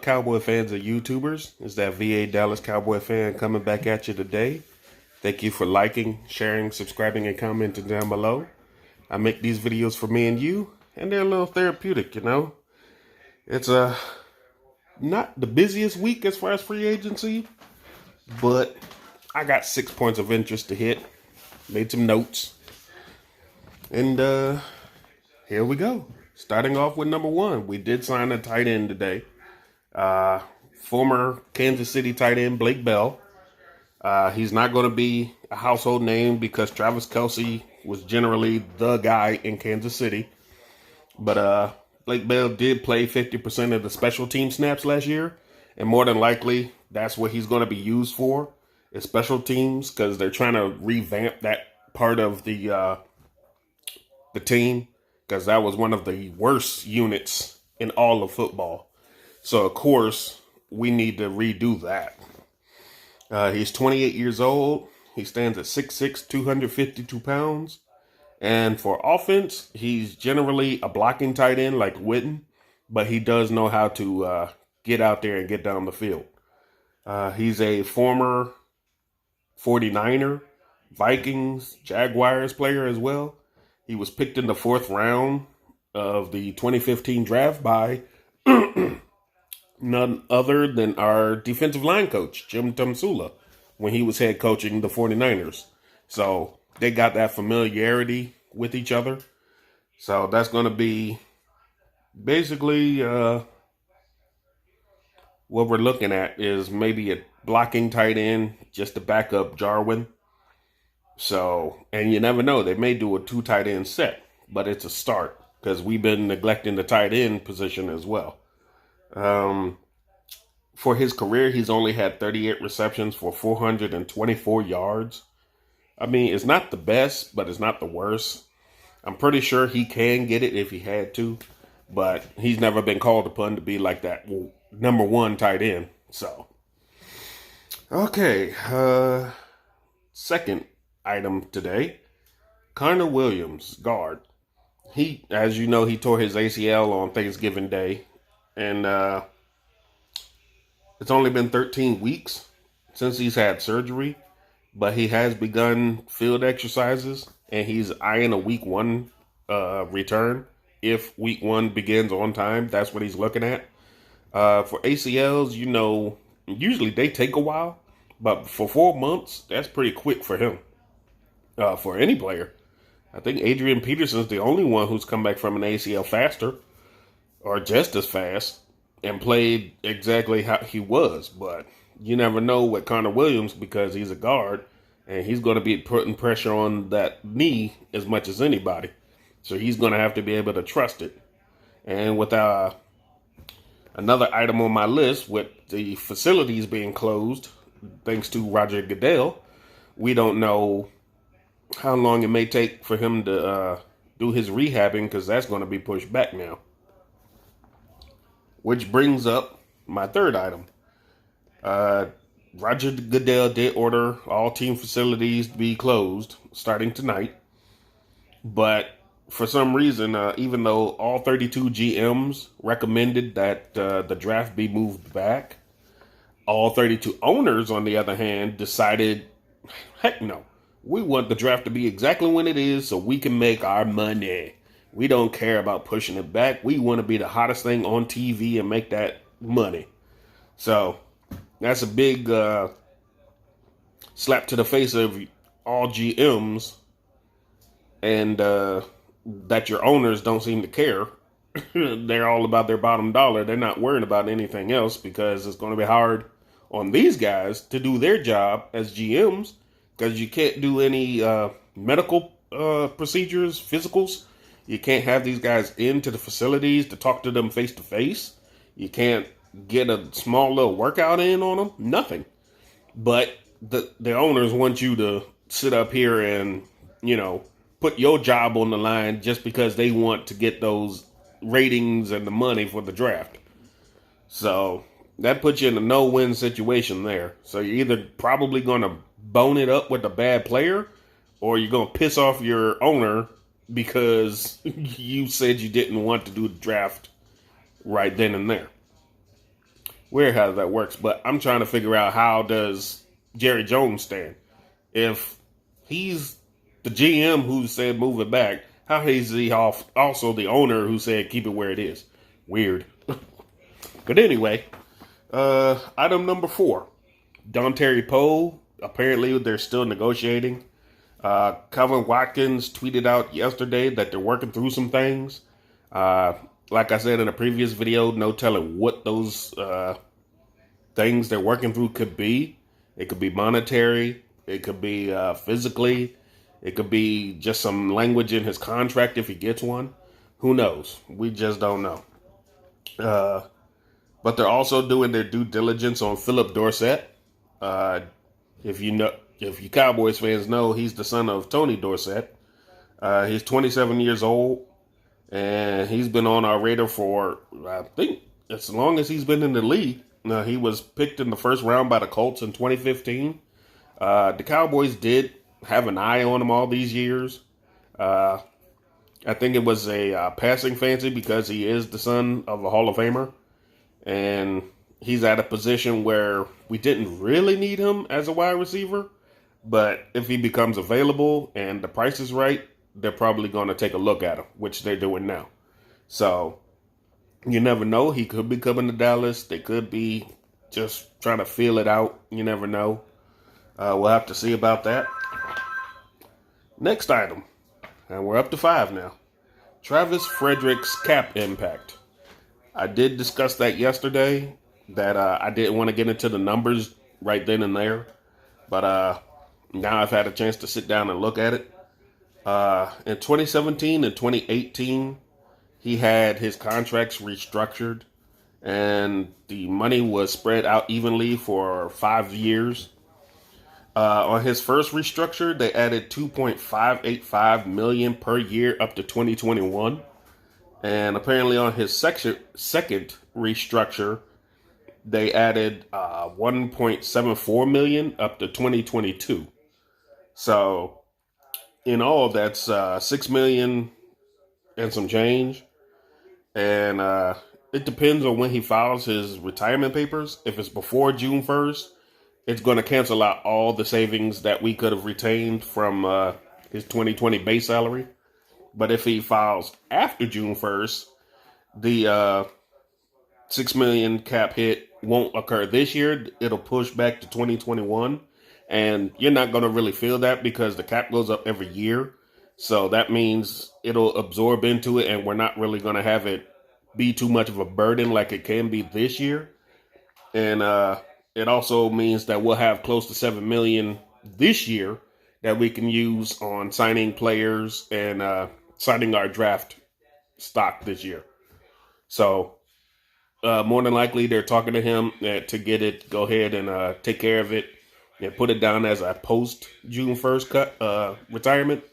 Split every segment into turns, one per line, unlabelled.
Cowboy fans and YouTubers? It's that VA Dallas Cowboy fan coming back at you today. Thank you for liking, sharing, subscribing, and commenting down below. I make these videos for me and you, and they're a little therapeutic, you know. It's not the busiest week as far as free agency, but I got 6 points of interest to hit. Made some notes. And here we go. Starting off with number one, we did sign a tight end today. Former Kansas City tight end Blake Bell. He's not going to be a household name because Travis Kelce was generally the guy in Kansas City. But Blake Bell did play 50% of the special team snaps last year. And more than likely, that's what he's going to be used for, is special teams, because they're trying to revamp that part of the team, because that was one of the worst units in all of football. So, of course, we need to redo that. He's 28 years old. He stands at 6'6", 252 pounds. And for offense, he's generally a blocking tight end like Witten, but he does know how to get out there and get down the field. He's a former 49er, Vikings, Jaguars player as well. He was picked in the 4th round of the 2015 draft by none other than our defensive line coach, Jim Tomsula, when he was head coaching the 49ers. So they got that familiarity with each other. So that's going to be basically what we're looking at, is maybe a blocking tight end just to back up Jarwin. So, and you never know, they may do a 2 tight end set, but it's a start because we've been neglecting the tight end position as well. For his career, he's only had 38 receptions for 424 yards. I mean, it's not the best, but it's not the worst. I'm pretty sure he can get it if he had to, but he's never been called upon to be like that number 1 tight end. So, okay, second item today, Connor Williams, guard. He, as you know, he tore his ACL on Thanksgiving Day, and it's only been 13 weeks since he's had surgery, but he has begun field exercises, and he's eyeing a week 1 return. If week 1 begins on time, that's what he's looking at. For ACLs, you know, usually they take a while, but for 4 months, that's pretty quick for him. For any player. I think Adrian Peterson's the only one who's come back from an ACL faster, or just as fast, and played exactly how he was. But you never know with Connor Williams, because he's a guard, and he's going to be putting pressure on that knee as much as anybody. So he's going to have to be able to trust it. And with another item on my list, with the facilities being closed, thanks to Roger Goodell, we don't know how long it may take for him to do his rehabbing, because that's going to be pushed back now. Which brings up my third item. Roger Goodell did order all team facilities to be closed starting tonight. But for some reason, even though all 32 GMs recommended that the draft be moved back, all 32 owners, on the other hand, decided, heck no. We want the draft to be exactly when it is so we can make our money. We don't care about pushing it back. We want to be the hottest thing on TV and make that money. So that's a big slap to the face of all GMs, and that your owners don't seem to care. They're all about their bottom dollar. They're not worried about anything else, because it's going to be hard on these guys to do their job as GMs, because you can't do any medical procedures, physicals. You can't have these guys into the facilities to talk to them face to face. You can't get a small little workout in on them. Nothing. But the owners want you to sit up here and, you know, put your job on the line just because they want to get those ratings and the money for the draft. So that puts you in a no-win situation there. So you're either probably going to bone it up with a bad player, or you're going to piss off your owner because you said you didn't want to do the draft right then and there. Weird how that works, but I'm trying to figure out how does Jerry Jones stand? If he's the GM who said move it back, how is he also the owner who said keep it where it is? Weird. But anyway, item number 4. Dontari Poe. Apparently they're still negotiating. Kevin Watkins tweeted out yesterday that they're working through some things. Like I said in a previous video, no telling what those things they're working through could be. It could be monetary. It could be physically. It could be just some language in his contract if he gets one. Who knows? We just don't know. But they're also doing their due diligence on Philip Dorsett. If you Cowboys fans know, he's the son of Tony Dorsett. He's 27 years old, and he's been on our radar for, I think, as long as he's been in the league. He was picked in the first round by the Colts in 2015. The Cowboys did have an eye on him all these years. I think it was a passing fancy because he is the son of a Hall of Famer. And he's at a position where we didn't really need him as a wide receiver. But if he becomes available and the price is right, they're probably going to take a look at him, which they're doing now. So you never know. He could be coming to Dallas. They could be just trying to feel it out. You never know. We'll have to see about that. Next item. And we're up to 5 now. Travis Frederick's cap impact. I did discuss that yesterday, that I didn't want to get into the numbers right then and there. But now I've had a chance to sit down and look at it. In 2017 and 2018, he had his contracts restructured, and the money was spread out evenly for 5 years. On his first restructure, they added $2.585 million per year up to 2021. And apparently on his second restructure, they added $1.74 million up to 2022. So in all, that's $6 million and some change. And it depends on when he files his retirement papers. If it's before June 1st, it's going to cancel out all the savings that we could have retained from his 2020 base salary. But if he files after June 1st, the $6 million cap hit won't occur this year. It'll push back to 2021. And you're not going to really feel that because the cap goes up every year. So that means it'll absorb into it, and we're not really going to have it be too much of a burden like it can be this year. And it also means that we'll have close to $7 million this year that we can use on signing players and signing our draft stock this year. So more than likely they're talking to him to get it, go ahead and take care of it and put it down as a post June 1st cut retirement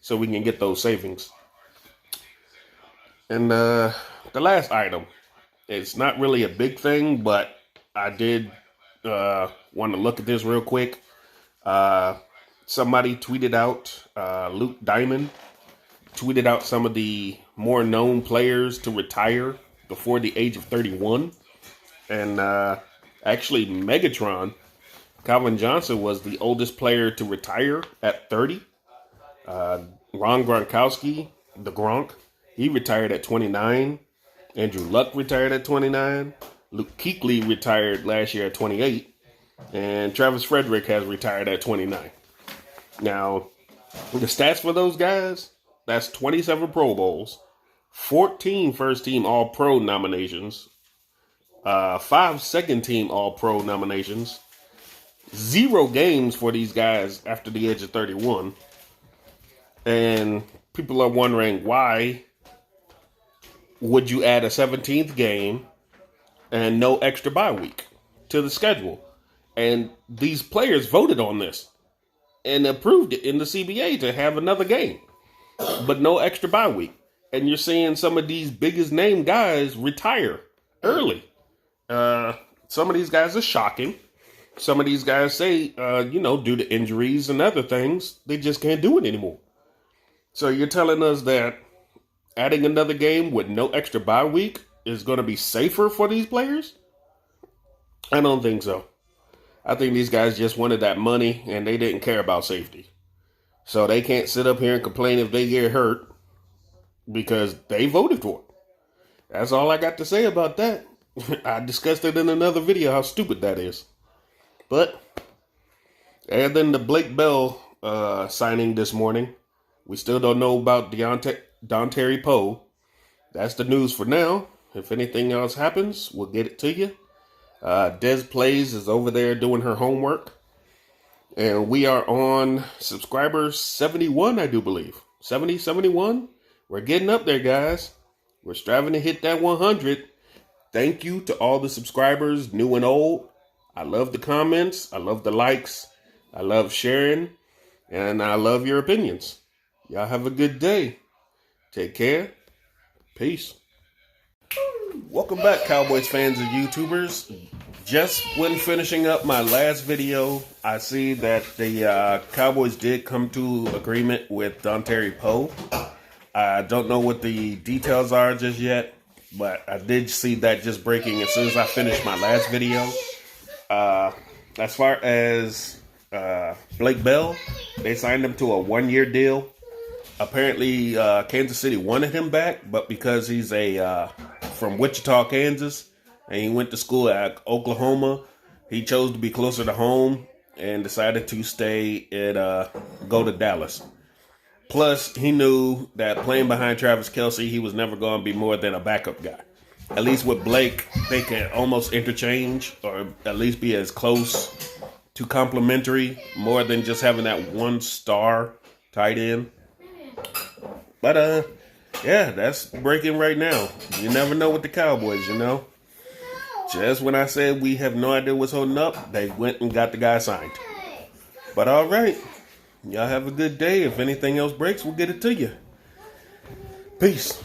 so we can get those savings. And the last item, it's not really a big thing, but I did want to look at this real quick. Somebody tweeted out, Luke Diamond tweeted out some of the more known players to retire before the age of 31. And actually, Megatron, Calvin Johnson, was the oldest player to retire at 30. Ron Gronkowski, the Gronk, he retired at 29. Andrew Luck retired at 29. Luke Kuechly retired last year at 28. And Travis Frederick has retired at 29. Now, the stats for those guys, that's 27 Pro Bowls, 14 first-team All-Pro nominations, 5 second-team All-Pro nominations, 0 games for these guys after the age of 31. And people are wondering, why would you add a 17th game and no extra bye week to the schedule? And these players voted on this and approved it in the CBA to have another game, but no extra bye week. And you're seeing some of these biggest name guys retire early. Some of these guys are shocking. Some of these guys say, due to injuries and other things, they just can't do it anymore. So you're telling us that adding another game with no extra bye week is going to be safer for these players? I don't think so. I think these guys just wanted that money and they didn't care about safety. So they can't sit up here and complain if they get hurt because they voted for it. That's all I got to say about that. I discussed it in another video how stupid that is. But, and then the Blake Bell signing this morning. We still don't know about Dontari Poe. That's the news for now. If anything else happens, we'll get it to you. Des Plays is over there doing her homework. And we are on subscribers 71, I do believe. 70, 71? We're getting up there, guys. We're striving to hit that 100. Thank you to all the subscribers, new and old. I love the comments. I love the likes. I love sharing. And I love your opinions. Y'all have a good day. Take care. Peace. Welcome back, Cowboys fans and YouTubers. Just when finishing up my last video, I see that the Cowboys did come to agreement with Dontari Poe. I don't know what the details are just yet, but I did see that just breaking as soon as I finished my last video. As far as Blake Bell, they signed him to a 1-year deal. Apparently, Kansas City wanted him back, but because he's from Wichita, Kansas, and he went to school at Oklahoma, he chose to be closer to home and decided to stay and go to Dallas. Plus, he knew that playing behind Travis Kelce, he was never going to be more than a backup guy. At least with Blake, they can almost interchange or at least be as close to complementary, more than just having that one star tight end. But, yeah, that's breaking right now. You never know with the Cowboys, you know. Just when I said we have no idea what's holding up, they went and got the guy signed. But all right. Y'all have a good day. If anything else breaks, we'll get it to you. Peace.